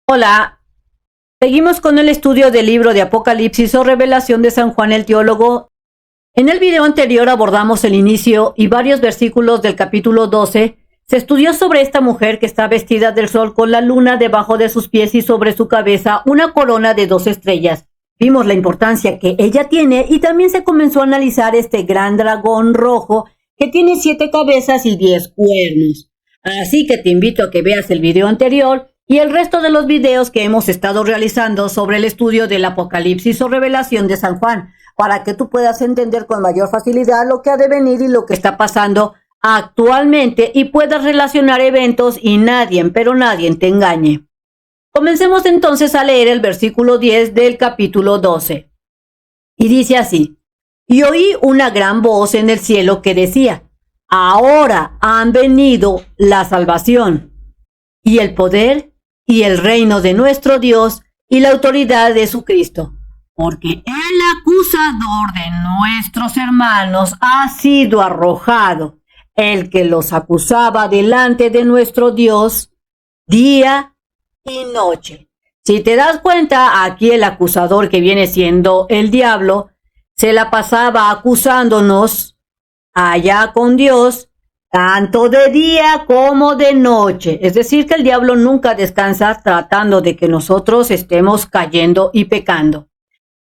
Hola, seguimos con el estudio del libro de Apocalipsis o Revelación de San Juan el Teólogo. En el video anterior abordamos el inicio y varios versículos del capítulo 12. Se estudió sobre esta mujer que está vestida del sol con la luna debajo de sus pies y sobre su cabeza una corona de 2 estrellas. Vimos la importancia que ella tiene y también se comenzó a analizar este gran dragón rojo que tiene 7 cabezas y 10 cuernos. Así que te invito a que veas el video anterior y el resto de los videos que hemos estado realizando sobre el estudio del Apocalipsis o Revelación de San Juan, para que tú puedas entender con mayor facilidad lo que ha de venir y lo que está pasando actualmente y puedas relacionar eventos y nadie, pero nadie te engañe. Comencemos entonces a leer el versículo 10 del capítulo 12. Y dice así: y oí una gran voz en el cielo que decía: ahora han venido la salvación y el poder y el reino de nuestro Dios y la autoridad de su Cristo, porque el acusador de nuestros hermanos ha sido arrojado, el que los acusaba delante de nuestro Dios día y noche. Si te das cuenta, aquí el acusador, que viene siendo el diablo, se la pasaba acusándonos allá con Dios, tanto de día como de noche. Es decir, que el diablo nunca descansa tratando de que nosotros estemos cayendo y pecando.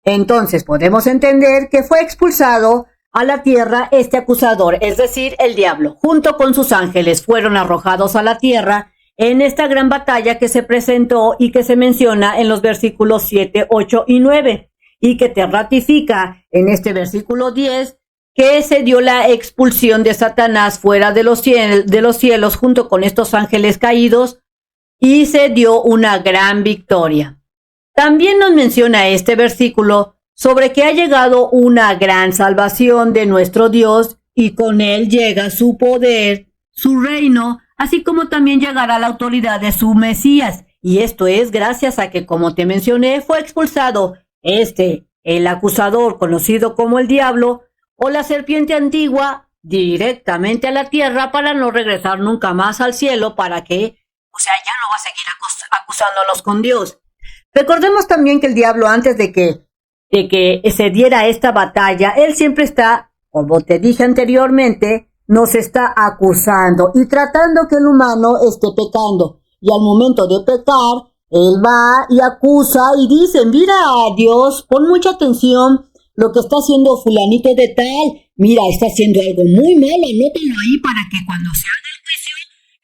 Entonces podemos entender que fue expulsado a la tierra este acusador, es decir, el diablo, junto con sus ángeles, fueron arrojados a la tierra en esta gran batalla que se presentó y que se menciona en los versículos 7, 8 y 9, y que te ratifica en este versículo 10, que se dio la expulsión de Satanás fuera de los cielos junto con estos ángeles caídos y se dio una gran victoria. También nos menciona este versículo sobre que ha llegado una gran salvación de nuestro Dios y con él llega su poder, su reino, así como también llegará la autoridad de su Mesías. Y esto es gracias a que, como te mencioné, fue expulsado el acusador conocido como el diablo, o la serpiente antigua, directamente a la tierra para no regresar nunca más al cielo, para que, ya no va a seguir acusándonos con Dios. Recordemos también que el diablo, antes de que se diera esta batalla, él siempre está, como te dije anteriormente, nos está acusando y tratando que el humano esté pecando. Y al momento de pecar, él va y acusa y dice: mira, Dios, pon mucha atención lo que está haciendo fulanito de tal, mira, está haciendo algo muy malo, anótalo ahí para que cuando se haga el juicio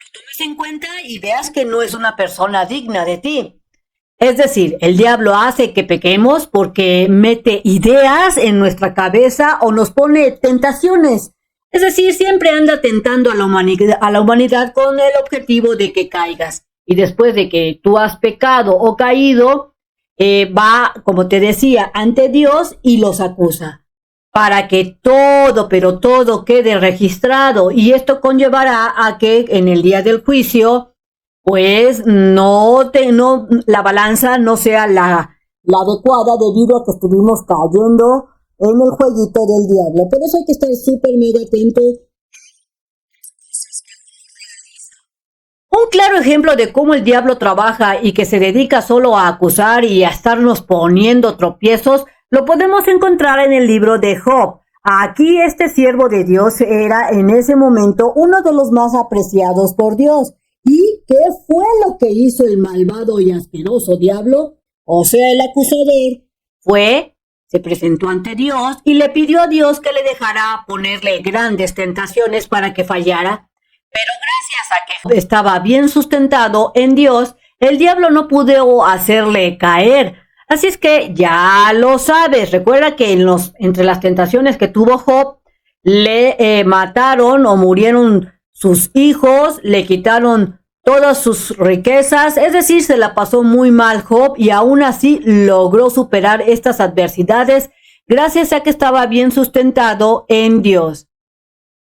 lo tomes en cuenta y veas que no es una persona digna de ti. Es decir, el diablo hace que pequemos porque mete ideas en nuestra cabeza o nos pone tentaciones. Es decir, siempre anda tentando a la humanidad con el objetivo de que caigas. Y después de que tú has pecado o caído, va, como te decía, ante Dios y los acusa, para que todo, pero todo quede registrado, y esto conllevará a que en el día del juicio, pues la balanza no sea la adecuada, debido a que estuvimos cayendo en el jueguito del diablo. Por eso hay que estar súper mega atento. Un claro ejemplo de cómo el diablo trabaja y que se dedica solo a acusar y a estarnos poniendo tropiezos, lo podemos encontrar en el libro de Job. Aquí este siervo de Dios era en ese momento uno de los más apreciados por Dios. ¿Y qué fue lo que hizo el malvado y asqueroso diablo? O sea, el acusador se presentó ante Dios y le pidió a Dios que le dejara ponerle grandes tentaciones para que fallara. Pero gracias a que estaba bien sustentado en Dios, el diablo no pudo hacerle caer. Así es que ya lo sabes. Recuerda que entre las tentaciones que tuvo Job, le mataron o murieron sus hijos, le quitaron todas sus riquezas. Es decir, se la pasó muy mal Job y aún así logró superar estas adversidades gracias a que estaba bien sustentado en Dios.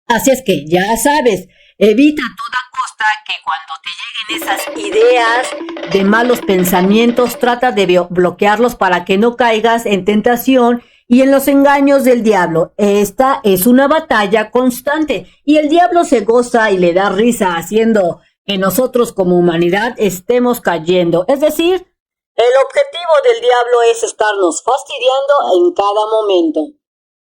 Así es que ya sabes. Evita a toda costa que cuando te lleguen esas ideas de malos pensamientos, trata de bloquearlos para que no caigas en tentación y en los engaños del diablo. Esta es una batalla constante y el diablo se goza y le da risa haciendo que nosotros como humanidad estemos cayendo. Es decir, El objetivo del diablo es estarnos fastidiando en cada momento.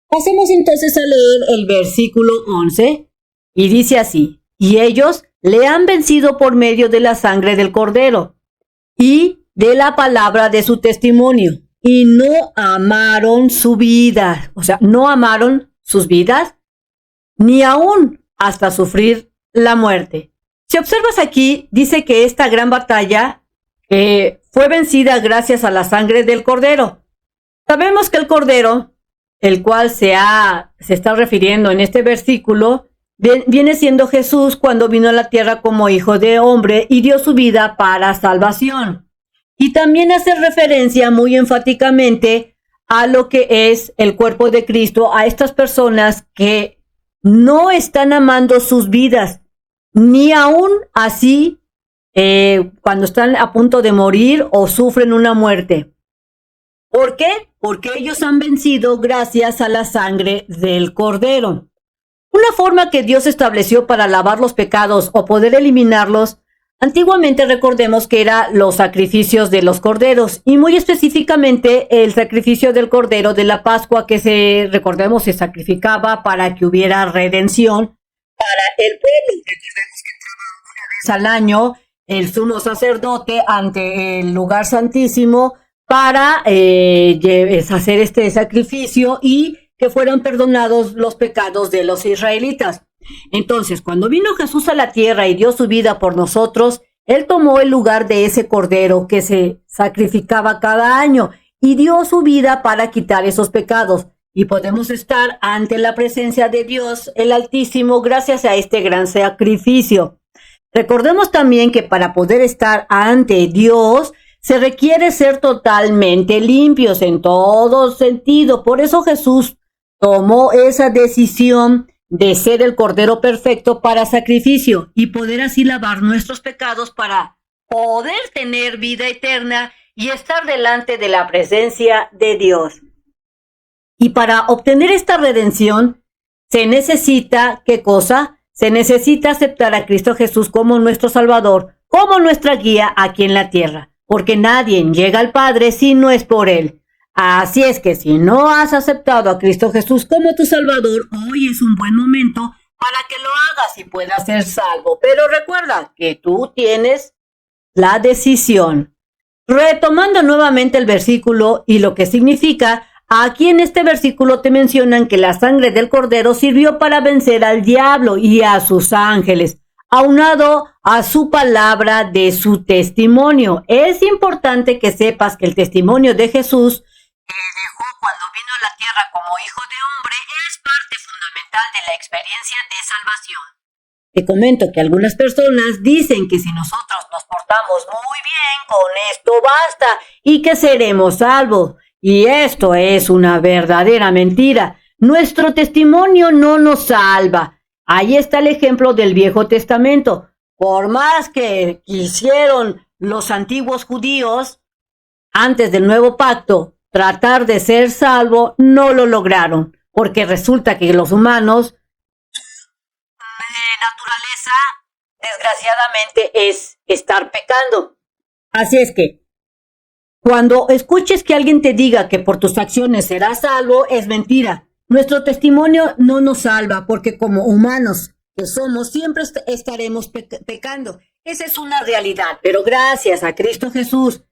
Pasemos entonces a leer el versículo 11 y dice así: y ellos le han vencido por medio de la sangre del Cordero y de la palabra de su testimonio, y no amaron su vida, o sea, no amaron sus vidas, ni aún hasta sufrir la muerte. Si observas aquí, dice que esta gran batalla fue vencida gracias a la sangre del Cordero. Sabemos que el Cordero, el cual se está refiriendo en este versículo, viene siendo Jesús cuando vino a la tierra como hijo de hombre y dio su vida para salvación. Y también hace referencia muy enfáticamente a lo que es el cuerpo de Cristo, a estas personas que no están amando sus vidas, ni aún así cuando están a punto de morir o sufren una muerte. ¿Por qué? Porque ellos han vencido gracias a la sangre del Cordero. Una forma que Dios estableció para lavar los pecados o poder eliminarlos, antiguamente recordemos que eran los sacrificios de los corderos, y muy específicamente el sacrificio del Cordero de la Pascua, que recordemos se sacrificaba para que hubiera redención para el pueblo. Recordemos que entraba una vez al año el sumo sacerdote ante el lugar santísimo para hacer este sacrificio y que fueran perdonados los pecados de los israelitas. Entonces, cuando vino Jesús a la tierra y dio su vida por nosotros, Él tomó el lugar de ese cordero que se sacrificaba cada año y dio su vida para quitar esos pecados. Y podemos estar ante la presencia de Dios, el Altísimo, gracias a este gran sacrificio. Recordemos también que para poder estar ante Dios se requiere ser totalmente limpios en todo sentido. Por eso Jesús tomó esa decisión de ser el Cordero perfecto para sacrificio y poder así lavar nuestros pecados para poder tener vida eterna y estar delante de la presencia de Dios. Y para obtener esta redención se necesita, ¿qué cosa? Se necesita aceptar a Cristo Jesús como nuestro Salvador, como nuestra guía aquí en la tierra, porque nadie llega al Padre si no es por Él. Así es que si no has aceptado a Cristo Jesús como tu Salvador, hoy es un buen momento para que lo hagas y puedas ser salvo. Pero recuerda que tú tienes la decisión. Retomando nuevamente el versículo y lo que significa, aquí en este versículo te mencionan que la sangre del Cordero sirvió para vencer al diablo y a sus ángeles, aunado a su palabra de su testimonio. Es importante que sepas que el testimonio de Jesús que dejó cuando vino a la tierra como hijo de hombre es parte fundamental de la experiencia de salvación. Te comento que algunas personas dicen que si nosotros nos portamos muy bien, con esto basta y que seremos salvos. Y esto es una verdadera mentira. Nuestro testimonio no nos salva. Ahí está el ejemplo del Viejo Testamento. Por más que quisieron los antiguos judíos, antes del Nuevo Pacto, tratar de ser salvo, no lo lograron. Porque resulta que los humanos, de naturaleza, desgraciadamente, es estar pecando. Así es que, cuando escuches que alguien te diga que por tus acciones serás salvo, es mentira. Nuestro testimonio no nos salva porque como humanos que somos, siempre estaremos pecando. Esa es una realidad. Pero gracias a Cristo Jesús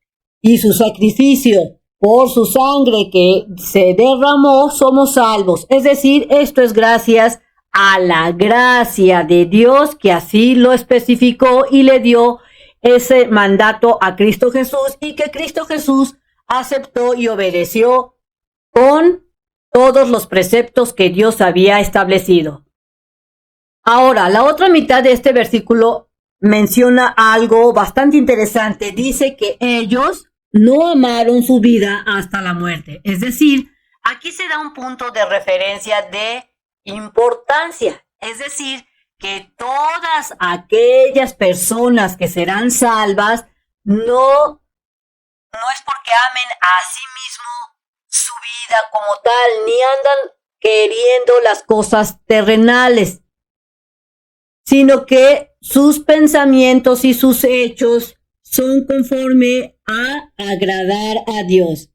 y su sacrificio por su sangre que se derramó, somos salvos. Es decir, esto es gracias a la gracia de Dios que así lo especificó y le dio ese mandato a Cristo Jesús y que Cristo Jesús aceptó y obedeció con todos los preceptos que Dios había establecido. Ahora, la otra mitad de este versículo menciona algo bastante interesante. Dice que ellos no amaron su vida hasta la muerte. Es decir, aquí se da un punto de referencia de importancia. Es decir, que todas aquellas personas que serán salvas no es porque amen a sí mismo su vida como tal, ni andan queriendo las cosas terrenales, sino que sus pensamientos y sus hechos son conforme a agradar a Dios.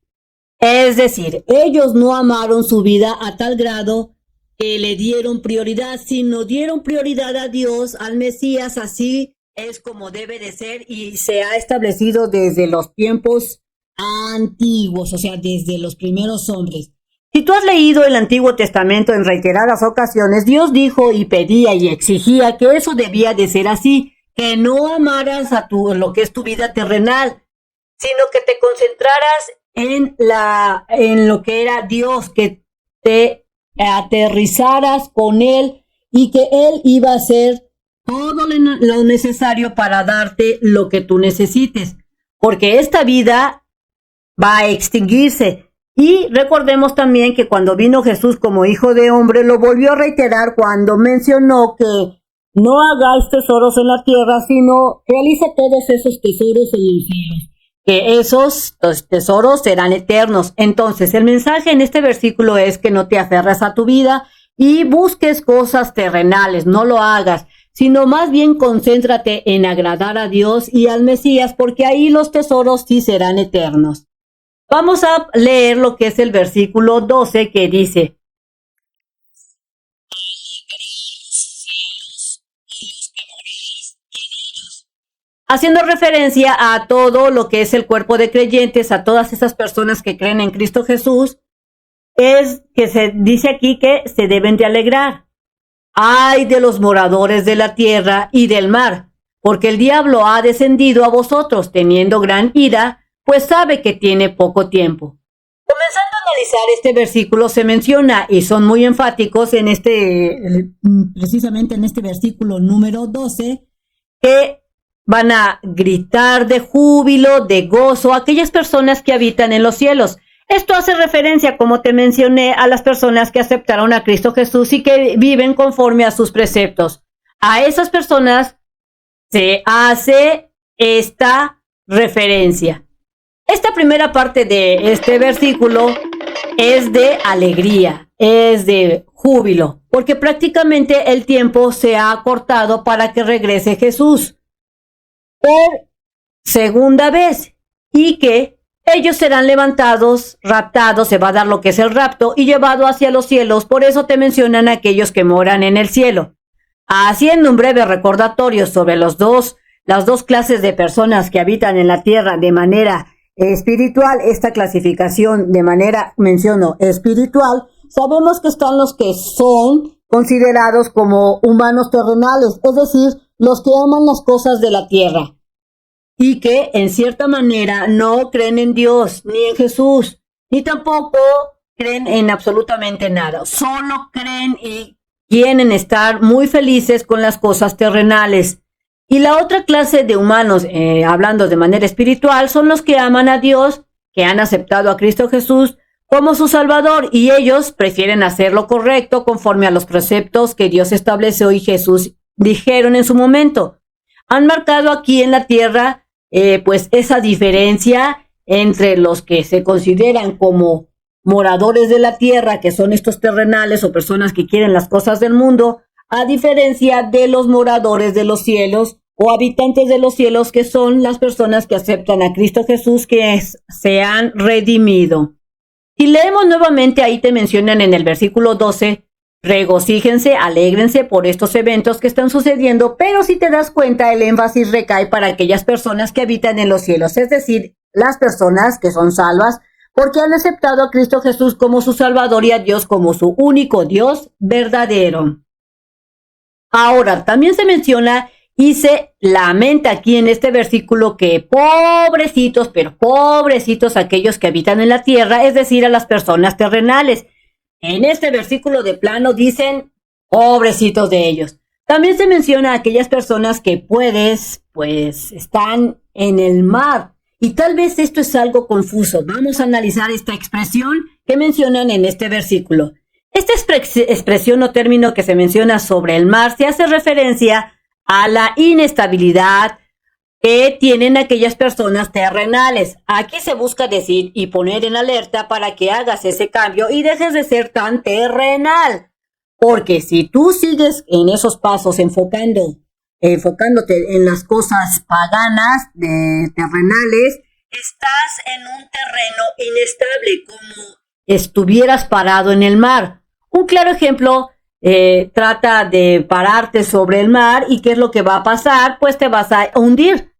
Es decir, ellos no amaron su vida a tal grado que le dieron prioridad, sino dieron prioridad a Dios, al Mesías. Así es como debe de ser y se ha establecido desde los tiempos antiguos, o sea, desde los primeros hombres. Si tú has leído el Antiguo Testamento en reiteradas ocasiones, Dios dijo y pedía y exigía que eso debía de ser así, que no amaras a lo que es tu vida terrenal, sino que te concentraras en lo que era Dios, que te aterrizaras con Él y que Él iba a hacer todo lo necesario para darte lo que tú necesites, porque esta vida va a extinguirse. Y recordemos también que cuando vino Jesús como hijo de hombre, lo volvió a reiterar cuando mencionó que no hagáis tesoros en la tierra, sino realiza todos esos tesoros en los cielos, que esos tesoros serán eternos. Entonces, el mensaje en este versículo es que no te aferres a tu vida y busques cosas terrenales, no lo hagas, sino más bien concéntrate en agradar a Dios y al Mesías, porque ahí los tesoros sí serán eternos. Vamos a leer lo que es el versículo 12 que dice: haciendo referencia a todo lo que es el cuerpo de creyentes, a todas esas personas que creen en Cristo Jesús, es que se dice aquí que se deben de alegrar. Ay de los moradores de la tierra y del mar, porque el diablo ha descendido a vosotros teniendo gran ira, pues sabe que tiene poco tiempo. Comenzando a analizar este versículo, se menciona, y son muy enfáticos en precisamente en este versículo número 12, que van a gritar de júbilo, de gozo, aquellas personas que habitan en los cielos. Esto hace referencia, como te mencioné, a las personas que aceptaron a Cristo Jesús y que viven conforme a sus preceptos. A esas personas se hace esta referencia. Esta primera parte de este versículo es de alegría, es de júbilo, porque prácticamente el tiempo se ha acortado para que regrese Jesús por segunda vez y que ellos serán levantados, raptados, se va a dar lo que es el rapto y llevado hacia los cielos. Por eso te mencionan aquellos que moran en el cielo. Haciendo un breve recordatorio sobre las dos clases de personas que habitan en la tierra de manera espiritual, esta clasificación de manera, menciono, espiritual, sabemos que están los que son considerados como humanos terrenales, es decir, los que aman las cosas de la tierra y que en cierta manera no creen en Dios, ni en Jesús, ni tampoco creen en absolutamente nada, solo creen y quieren estar muy felices con las cosas terrenales. Y la otra clase de humanos, hablando de manera espiritual, son los que aman a Dios, que han aceptado a Cristo Jesús como su Salvador, y ellos prefieren hacer lo correcto conforme a los preceptos que Dios estableció y Jesús dijeron en su momento. Han marcado aquí en la tierra, pues esa diferencia entre los que se consideran como moradores de la tierra, que son estos terrenales o personas que quieren las cosas del mundo, a diferencia de los moradores de los cielos o habitantes de los cielos, que son las personas que aceptan a Cristo Jesús, que se han redimido. Y leemos nuevamente, ahí te mencionan en el versículo 12, regocíjense, alégrense por estos eventos que están sucediendo, pero si te das cuenta, el énfasis recae para aquellas personas que habitan en los cielos, es decir, las personas que son salvas, porque han aceptado a Cristo Jesús como su Salvador y a Dios como su único Dios verdadero. Ahora, también se menciona y se lamenta aquí en este versículo que pobrecitos, pero pobrecitos aquellos que habitan en la tierra, es decir, a las personas terrenales. En este versículo de plano dicen, pobrecitos de ellos. También se menciona a aquellas personas que están en el mar. Y tal vez esto es algo confuso. Vamos a analizar esta expresión que mencionan en este versículo. Esta expresión o término que se menciona sobre el mar se hace referencia a la inestabilidad que tienen aquellas personas terrenales. Aquí se busca decir y poner en alerta para que hagas ese cambio y dejes de ser tan terrenal. Porque si tú sigues en esos pasos enfocando enfocándote en las cosas paganas, terrenales, estás en un terreno inestable, como estuvieras parado en el mar. Un claro ejemplo, trata de pararte sobre el mar y ¿qué es lo que va a pasar? Pues te vas a hundir.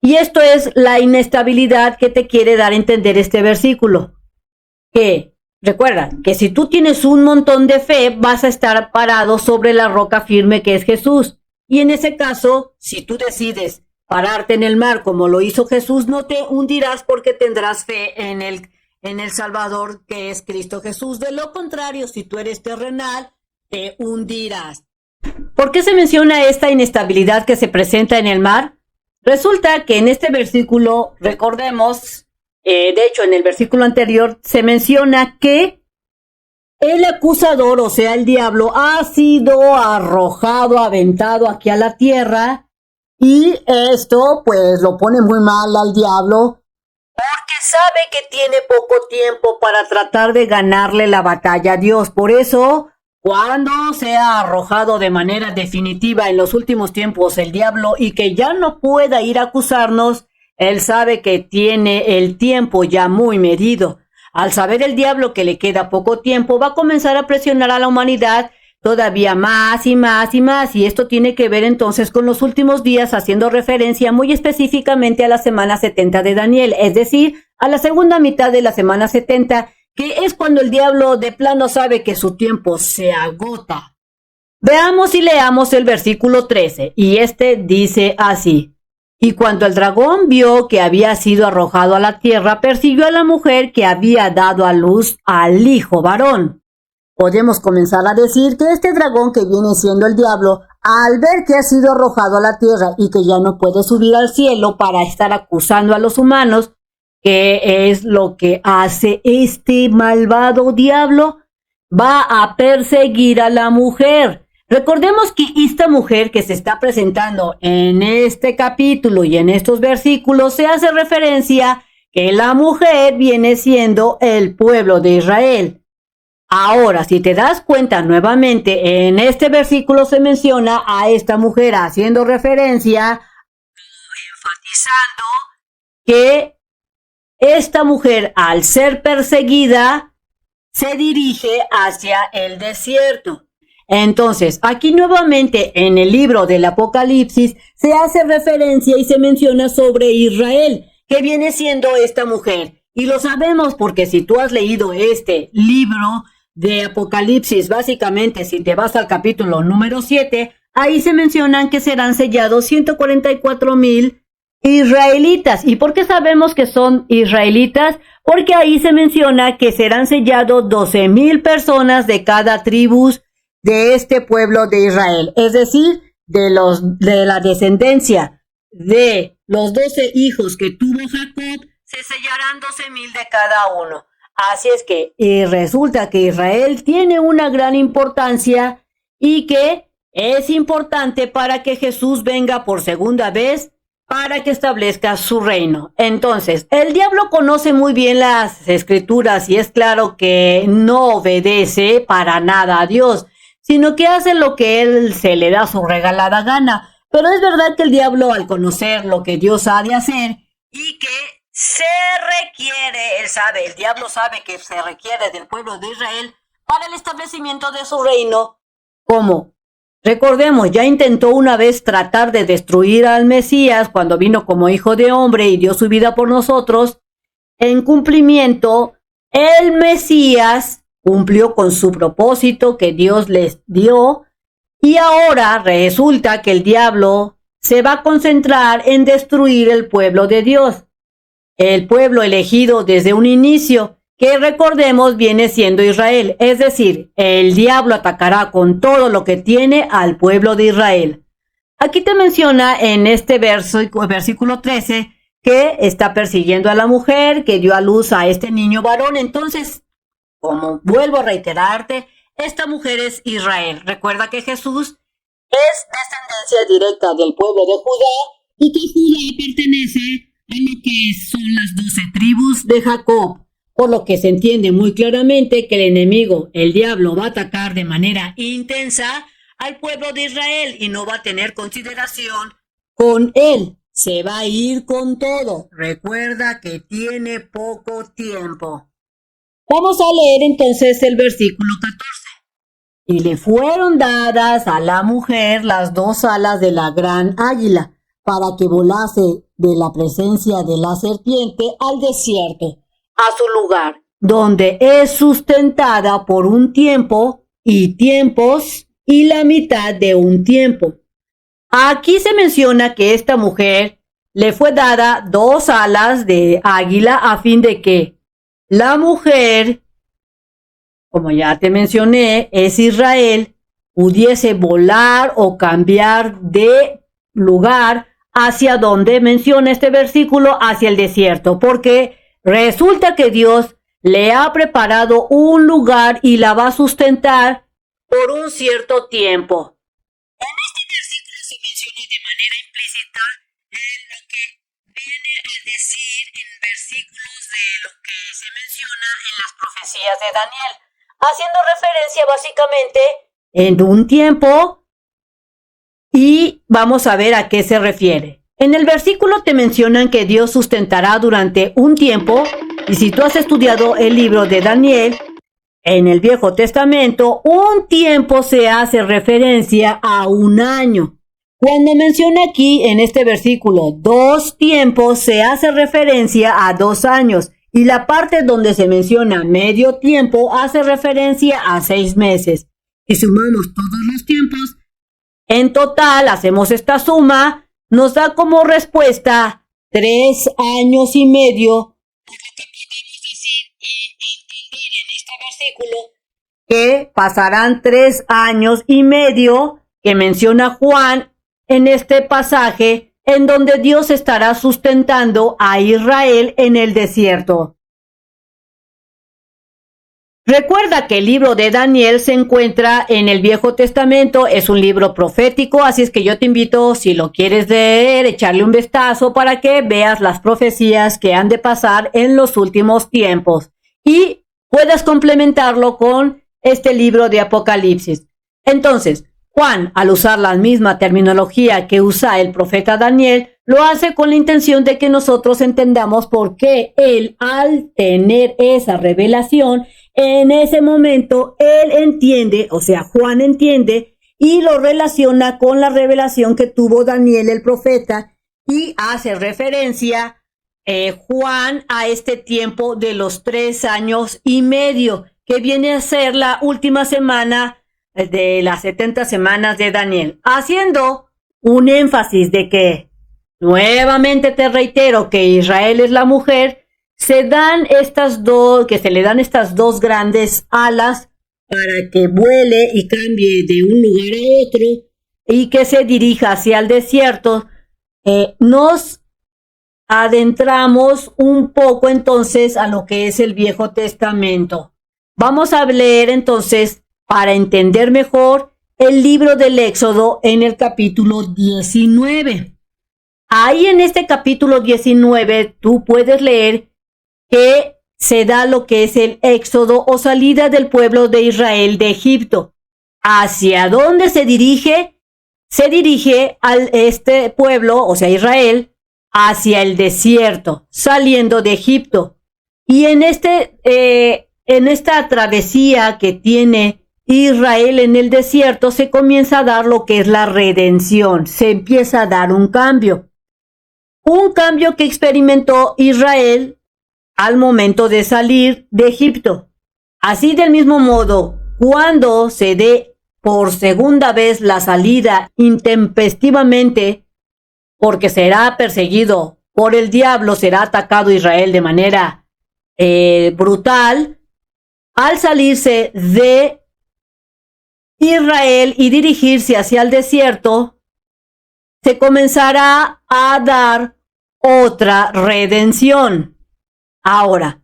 Y esto es la inestabilidad que te quiere dar a entender este versículo. Que recuerda que si tú tienes un montón de fe, vas a estar parado sobre la roca firme que es Jesús. Y en ese caso, si tú decides pararte en el mar como lo hizo Jesús, no te hundirás porque tendrás fe en el Salvador que es Cristo Jesús. De lo contrario, si tú eres terrenal, te hundirás. ¿Por qué se menciona esta inestabilidad que se presenta en el mar? Resulta que en este versículo, recordemos, de hecho en el versículo anterior se menciona que el acusador, o sea el diablo, ha sido arrojado, aventado aquí a la tierra, y esto pues lo pone muy mal al diablo porque sabe que tiene poco tiempo para tratar de ganarle la batalla a Dios. Por eso, cuando sea arrojado de manera definitiva en los últimos tiempos el diablo y que ya no pueda ir a acusarnos, él sabe que tiene el tiempo ya muy medido. Al saber el diablo que le queda poco tiempo, va a comenzar a presionar a la humanidad todavía más y más y más, y esto tiene que ver entonces con los últimos días, haciendo referencia muy específicamente a la semana 70 de Daniel, es decir, a la segunda mitad de la semana 70, que es cuando el diablo de plano sabe que su tiempo se agota. Veamos y leamos el versículo 13, y este dice así: y cuando el dragón vio que había sido arrojado a la tierra, persiguió a la mujer que había dado a luz al hijo varón. Podemos comenzar a decir que este dragón, que viene siendo el diablo, al ver que ha sido arrojado a la tierra y que ya no puede subir al cielo para estar acusando a los humanos, ¿qué es lo que hace este malvado diablo? Va a perseguir a la mujer. Recordemos que esta mujer que se está presentando en este capítulo y en estos versículos, se hace referencia que la mujer viene siendo el pueblo de Israel. Ahora, si te das cuenta nuevamente, en este versículo se menciona a esta mujer haciendo referencia, enfatizando que esta mujer, al ser perseguida, se dirige hacia el desierto. Entonces, aquí nuevamente en el libro del Apocalipsis se hace referencia y se menciona sobre Israel, que viene siendo esta mujer. Y lo sabemos porque si tú has leído este libro de Apocalipsis, básicamente si te vas al capítulo número 7, ahí se mencionan que serán sellados 144,000 israelitas. ¿Y por qué sabemos que son israelitas? Porque ahí se menciona que serán sellados 12,000 personas de cada tribu de este pueblo de Israel, es decir, de la descendencia de los 12 hijos que tuvo Jacob, se sellarán 12,000 de cada uno. Así es que resulta que Israel tiene una gran importancia y que es importante para que Jesús venga por segunda vez para que establezca su reino. Entonces, el diablo conoce muy bien las escrituras y es claro que no obedece para nada a Dios, sino que hace lo que él se le da su regalada gana. Pero es verdad que el diablo, al conocer lo que Dios ha de hacer y que se requiere, el diablo sabe que se requiere del pueblo de Israel para el establecimiento de su reino, como recordemos, ya intentó una vez tratar de destruir al Mesías cuando vino como hijo de hombre y dio su vida por nosotros. En cumplimiento, el Mesías cumplió con su propósito que Dios les dio, y ahora resulta que el diablo se va a concentrar en destruir el pueblo de Dios. El pueblo elegido desde un inicio, que recordemos viene siendo Israel, es decir, el diablo atacará con todo lo que tiene al pueblo de Israel. Aquí te menciona en este versículo 13 que está persiguiendo a la mujer que dio a luz a este niño varón. Entonces, como vuelvo a reiterarte, esta mujer es Israel. Recuerda que Jesús es descendencia directa del pueblo de Judá y que Judá pertenece a lo que son las 12 tribus de Jacob, por lo que se entiende muy claramente que el enemigo, el diablo, va a atacar de manera intensa al pueblo de Israel y no va a tener consideración con él. Se va a ir con todo. Recuerda que tiene poco tiempo. Vamos a leer entonces el versículo 14. Y le fueron dadas a la mujer las 2 alas de la gran águila, para que volase de la presencia de la serpiente al desierto, a su lugar, donde es sustentada por un tiempo y tiempos y la mitad de un tiempo. Aquí se menciona que esta mujer le fue dada 2 alas de águila a fin de que la mujer, como ya te mencioné, es Israel, pudiese volar o cambiar de lugar hacia donde menciona este versículo, hacia el desierto, porque resulta que Dios le ha preparado un lugar y la va a sustentar por un cierto tiempo. En este versículo se menciona de manera implícita lo que viene a decir en versículos de lo que se menciona en las profecías de Daniel, haciendo referencia básicamente en un tiempo. Y vamos a ver a qué se refiere. En el versículo te mencionan que Dios sustentará durante un tiempo, y si tú has estudiado el libro de Daniel, en el Viejo Testamento, un tiempo se hace referencia a un año. Cuando menciona aquí en este versículo 2 tiempos, se hace referencia a 2 años, y la parte donde se menciona medio tiempo hace referencia a 6 meses. Si sumamos todos los tiempos, en total, hacemos esta suma, nos da como respuesta 3 años y medio. Lo que podemos decir y entender en este versículo, que pasarán 3 años y medio que menciona Juan en este pasaje, en donde Dios estará sustentando a Israel en el desierto. Recuerda que el libro de Daniel se encuentra en el Viejo Testamento, es un libro profético, así es que yo te invito, si lo quieres leer, echarle un vistazo para que veas las profecías que han de pasar en los últimos tiempos y puedas complementarlo con este libro de Apocalipsis. Entonces, Juan, al usar la misma terminología que usa el profeta Daniel, lo hace con la intención de que nosotros entendamos por qué él, al tener esa revelación, en ese momento, él entiende, o sea, Juan entiende, y lo relaciona con la revelación que tuvo Daniel el profeta, y hace referencia Juan a este tiempo de los 3 años y medio, que viene a ser la última semana de las 70 semanas de Daniel, haciendo un énfasis de que, nuevamente te reitero, que Israel es la mujer. Se le dan estas 2 grandes alas para que vuele y cambie de un lugar a otro y que se dirija hacia el desierto. Nos adentramos un poco entonces a lo que es el Viejo Testamento. Vamos a leer entonces, para entender mejor, el libro del Éxodo en el capítulo 19. Ahí en este capítulo 19 tú puedes leer que se da lo que es el éxodo o salida del pueblo de Israel de Egipto. ¿Hacia dónde se dirige? Se dirige al este pueblo, o sea Israel, hacia el desierto, saliendo de Egipto. Y en esta travesía que tiene Israel en el desierto, se comienza a dar lo que es la redención. Se empieza a dar un cambio. Un cambio que experimentó Israel al momento de salir de Egipto. Así del mismo modo, cuando se dé por segunda vez la salida intempestivamente, porque será perseguido por el diablo, será atacado Israel de manera brutal, al salirse de Israel y dirigirse hacia el desierto, se comenzará a dar otra redención. Ahora,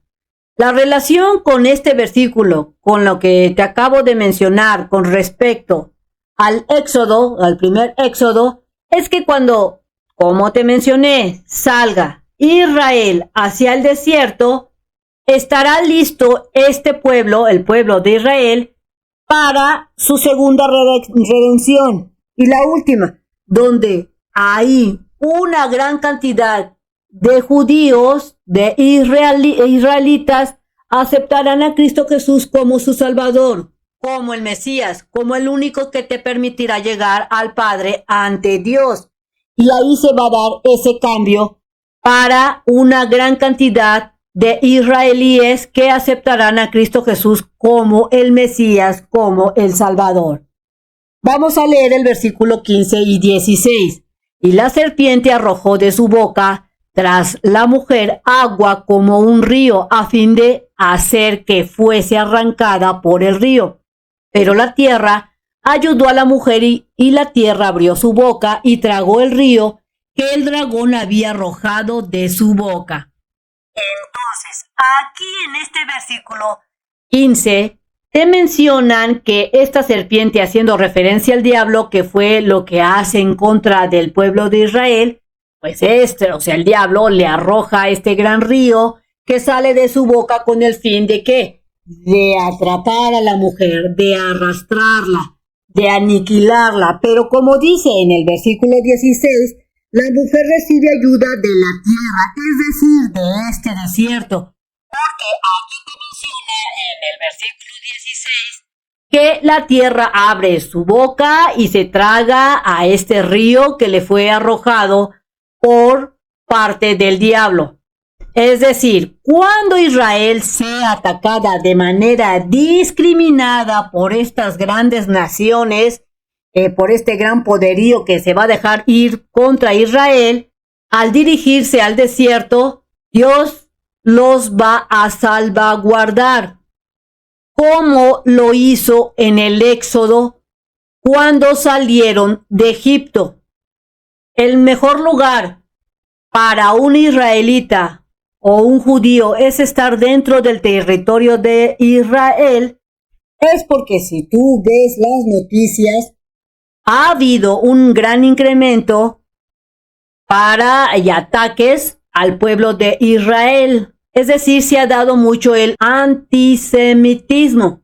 la relación con este versículo, con lo que te acabo de mencionar con respecto al Éxodo, al primer Éxodo, es que cuando, como te mencioné, salga Israel hacia el desierto, estará listo este pueblo, el pueblo de Israel, para su segunda redención. Y la última, donde hay una gran cantidad de judíos, de israelitas, aceptarán a Cristo Jesús como su Salvador, como el Mesías, como el único que te permitirá llegar al Padre ante Dios. Y ahí se va a dar ese cambio para una gran cantidad de israelíes que aceptarán a Cristo Jesús como el Mesías, como el Salvador. Vamos a leer el versículo 15 y 16. Y la serpiente arrojó de su boca tras la mujer agua como un río, a fin de hacer que fuese arrancada por el río. Pero la tierra ayudó a la mujer y la tierra abrió su boca y tragó el río que el dragón había arrojado de su boca. Entonces, aquí en este versículo 15, te mencionan que esta serpiente, haciendo referencia al diablo, que fue lo que hace en contra del pueblo de Israel, pues el diablo le arroja este gran río que sale de su boca con el fin de ¿qué? De atrapar a la mujer, de arrastrarla, de aniquilarla. Pero como dice en el versículo 16, la mujer recibe ayuda de la tierra, es decir, de este desierto. Porque aquí te menciona en el versículo 16 que la tierra abre su boca y se traga a este río que le fue arrojado por parte del diablo. Es decir, cuando Israel sea atacada de manera discriminada por estas grandes naciones, por este gran poderío que se va a dejar ir contra Israel, al dirigirse al desierto, Dios los va a salvaguardar, como lo hizo en el Éxodo cuando salieron de Egipto. El mejor lugar para un israelita o un judío es estar dentro del territorio de Israel, es porque si tú ves las noticias, ha habido un gran incremento y ataques al pueblo de Israel. Es decir, se ha dado mucho el antisemitismo.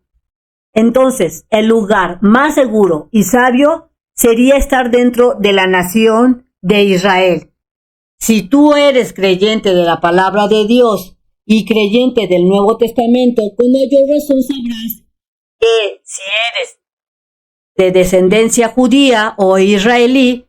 Entonces, el lugar más seguro y sabio sería estar dentro de la nación de Israel. Si tú eres creyente de la palabra de Dios y creyente del Nuevo Testamento, con mayor razón sabrás que si eres de descendencia judía o israelí,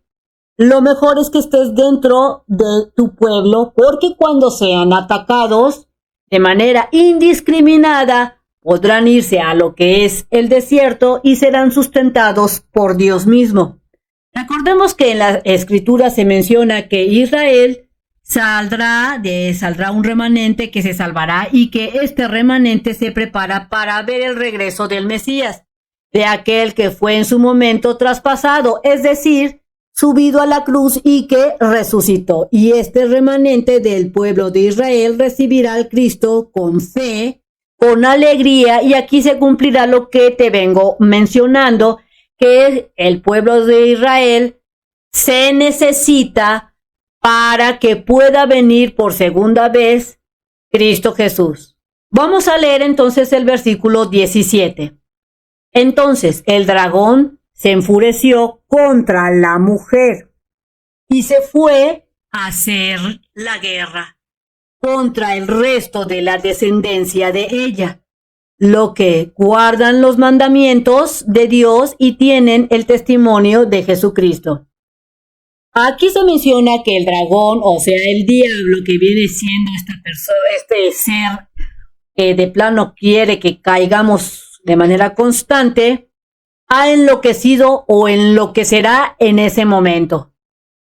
lo mejor es que estés dentro de tu pueblo, porque cuando sean atacados de manera indiscriminada, podrán irse a lo que es el desierto y serán sustentados por Dios mismo. Recordemos que en la Escritura se menciona que Israel saldrá un remanente que se salvará y que este remanente se prepara para ver el regreso del Mesías, de aquel que fue en su momento traspasado, es decir, subido a la cruz y que resucitó. Y este remanente del pueblo de Israel recibirá al Cristo con fe, con alegría, y aquí se cumplirá lo que te vengo mencionando, que el pueblo de Israel se necesita para que pueda venir por segunda vez Cristo Jesús. Vamos a leer entonces el versículo 17. Entonces el dragón se enfureció contra la mujer y se fue a hacer la guerra contra el resto de la descendencia de ella, lo que guardan los mandamientos de Dios y tienen el testimonio de Jesucristo. Aquí se menciona que el dragón, o sea, el diablo, que viene siendo esta persona, este ser que de plano quiere que caigamos de manera constante, ha enloquecido o enloquecerá en ese momento.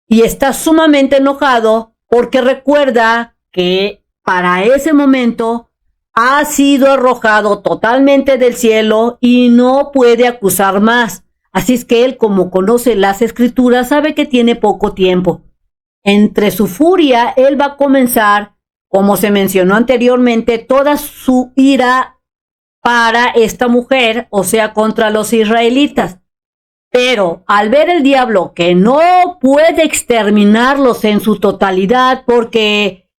Y está sumamente enojado porque recuerda que para ese momento ha sido arrojado totalmente del cielo y no puede acusar más. Así es que él, como conoce las Escrituras, sabe que tiene poco tiempo. Entre su furia, él va a comenzar, como se mencionó anteriormente, toda su ira para esta mujer, o sea, contra los israelitas. Pero al ver el diablo que no puede exterminarlos en su totalidad porque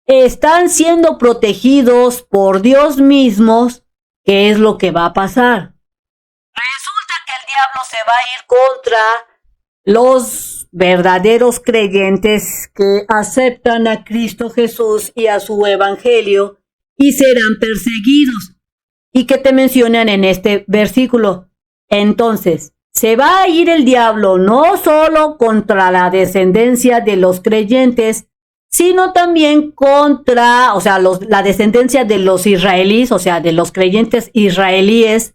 están siendo protegidos por Dios mismos, ¿qué es lo que va a pasar? se va a ir contra los verdaderos creyentes que aceptan a Cristo Jesús y a su evangelio y serán perseguidos. ¿Y qué te mencionan en este versículo? Entonces, se va a ir el diablo no solo contra la descendencia de los creyentes, sino también contra, la descendencia de los israelíes, o sea, de los creyentes israelíes,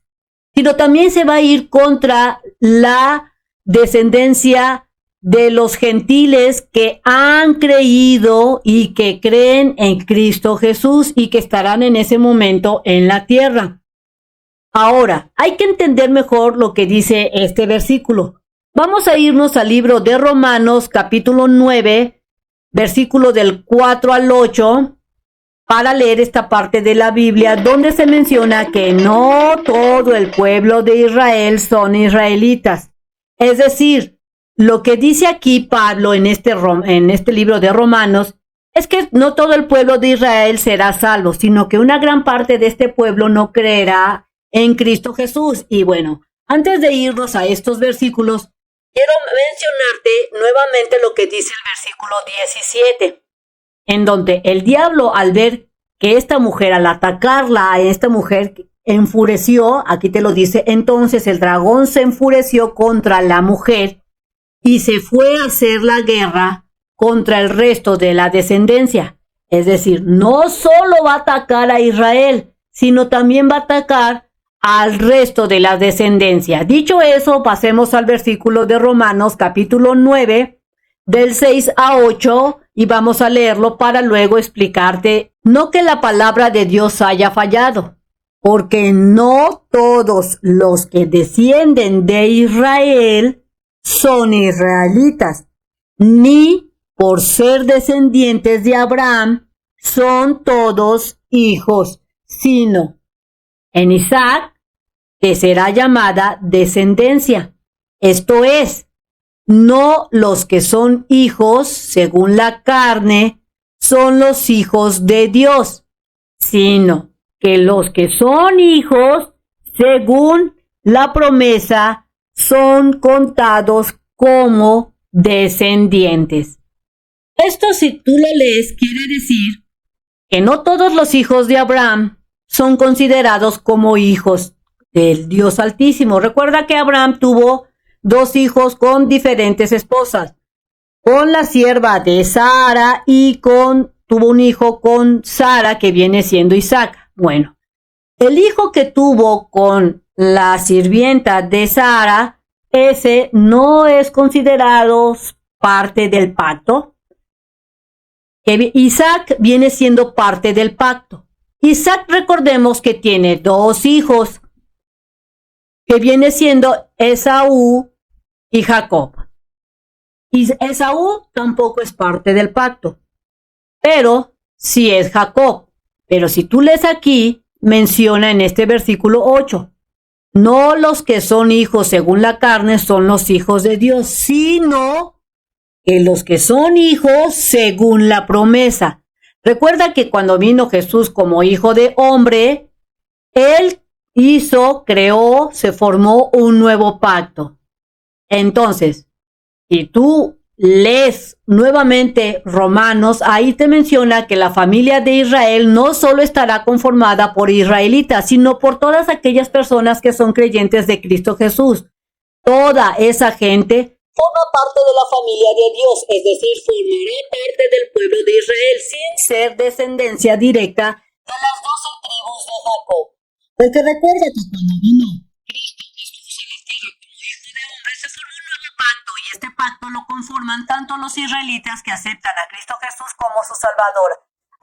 sino también se va a ir contra la descendencia de los gentiles que han creído y que creen en Cristo Jesús y que estarán en ese momento en la tierra. Ahora, hay que entender mejor lo que dice este versículo. Vamos a irnos al libro de Romanos, capítulo 9, versículo del 4 al 8, para leer esta parte de la Biblia donde se menciona que no todo el pueblo de Israel son israelitas. Es decir, lo que dice aquí Pablo en este libro de Romanos es que no todo el pueblo de Israel será salvo, sino que una gran parte de este pueblo no creerá en Cristo Jesús. Y bueno, antes de irnos a estos versículos, quiero mencionarte nuevamente lo que dice el versículo 17, en donde el diablo, al ver que esta mujer, al atacarla a esta mujer, enfureció, aquí te lo dice, entonces el dragón se enfureció contra la mujer y se fue a hacer la guerra contra el resto de la descendencia. Es decir, no solo va a atacar a Israel, sino también va a atacar al resto de la descendencia. Dicho eso, pasemos al versículo de Romanos, capítulo 9, del 6 a 8, y vamos a leerlo para luego explicarte, no que la palabra de Dios haya fallado, porque no todos los que descienden de Israel son israelitas, ni por ser descendientes de Abraham son todos hijos, sino en Isaac, que será llamada descendencia. Esto es, no los que son hijos según la carne son los hijos de Dios, sino que los que son hijos según la promesa son contados como descendientes. Esto, si tú lo lees, quiere decir que no todos los hijos de Abraham son considerados como hijos del Dios Altísimo. Recuerda que Abraham tuvo 2 hijos con diferentes esposas, con la sierva de Sara y tuvo un hijo con Sara que viene siendo Isaac. Bueno, el hijo que tuvo con la sirvienta de Sara, ese no es considerado parte del pacto. Isaac viene siendo parte del pacto. Isaac, recordemos que tiene 2 hijos, que viene siendo Esaú y Jacob. Y Esaú tampoco es parte del pacto, pero sí es Jacob. Pero si tú lees aquí, menciona en este versículo 8, no los que son hijos según la carne son los hijos de Dios, sino que los que son hijos según la promesa. Recuerda que cuando vino Jesús como hijo de hombre, él creó, se formó un nuevo pacto. Entonces, si tú lees nuevamente Romanos, ahí te menciona que la familia de Israel no solo estará conformada por israelitas, sino por todas aquellas personas que son creyentes de Cristo Jesús. Toda esa gente forma parte de la familia de Dios, es decir, formará parte del pueblo de Israel sin ser descendencia directa de las 12 tribus de Jacob. Porque recuerda que cuando vino Cristo Jesús a la tierra como hijo de hombre, se formó un nuevo pacto, y este pacto lo conforman tanto los israelitas que aceptan a Cristo Jesús como su Salvador,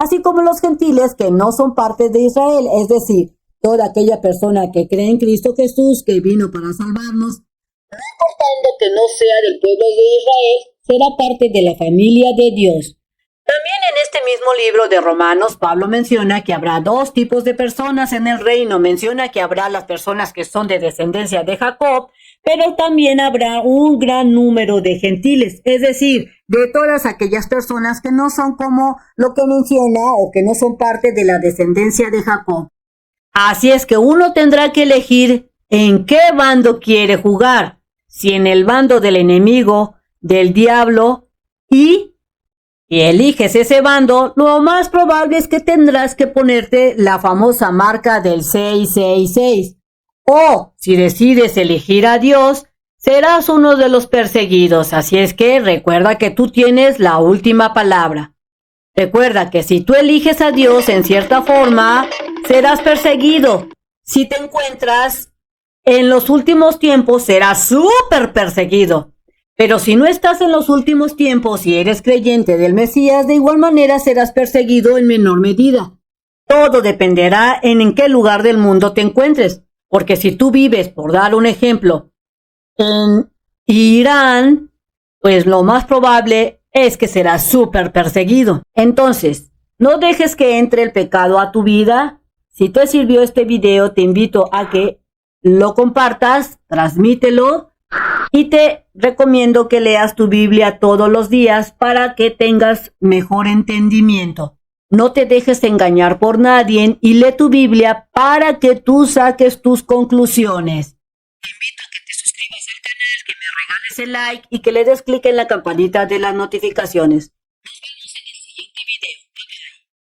así como los gentiles que no son parte de Israel, es decir, toda aquella persona que cree en Cristo Jesús, que vino para salvarnos, no importando que no sea del pueblo de Israel, será parte de la familia de Dios. También en este mismo libro de Romanos, Pablo menciona que habrá 2 tipos de personas en el reino. Menciona que habrá las personas que son de descendencia de Jacob, pero también habrá un gran número de gentiles, es decir, de todas aquellas personas que no son como lo que menciona o que no son parte de la descendencia de Jacob. Así es que uno tendrá que elegir en qué bando quiere jugar. si en el bando del enemigo, del diablo, y si eliges ese bando, lo más probable es que tendrás que ponerte la famosa marca del 666. O si decides elegir a Dios, serás uno de los perseguidos. Así es que recuerda que tú tienes la última palabra. Recuerda que si tú eliges a Dios en cierta forma, serás perseguido. Si te encuentras en los últimos tiempos, serás súper perseguido. Pero si no estás en los últimos tiempos y eres creyente del Mesías, de igual manera serás perseguido en menor medida. Todo dependerá en qué lugar del mundo te encuentres. Porque si tú vives, por dar un ejemplo, en Irán, pues lo más probable es que serás súper perseguido. Entonces, no dejes que entre el pecado a tu vida. Si te sirvió este video, te invito a que lo compartas, transmítelo y te recomiendo que leas tu Biblia todos los días para que tengas mejor entendimiento. No te dejes engañar por nadie y lee tu Biblia para que tú saques tus conclusiones. Te invito a que te suscribas al canal, que me regales el like y que le des clic en la campanita de las notificaciones.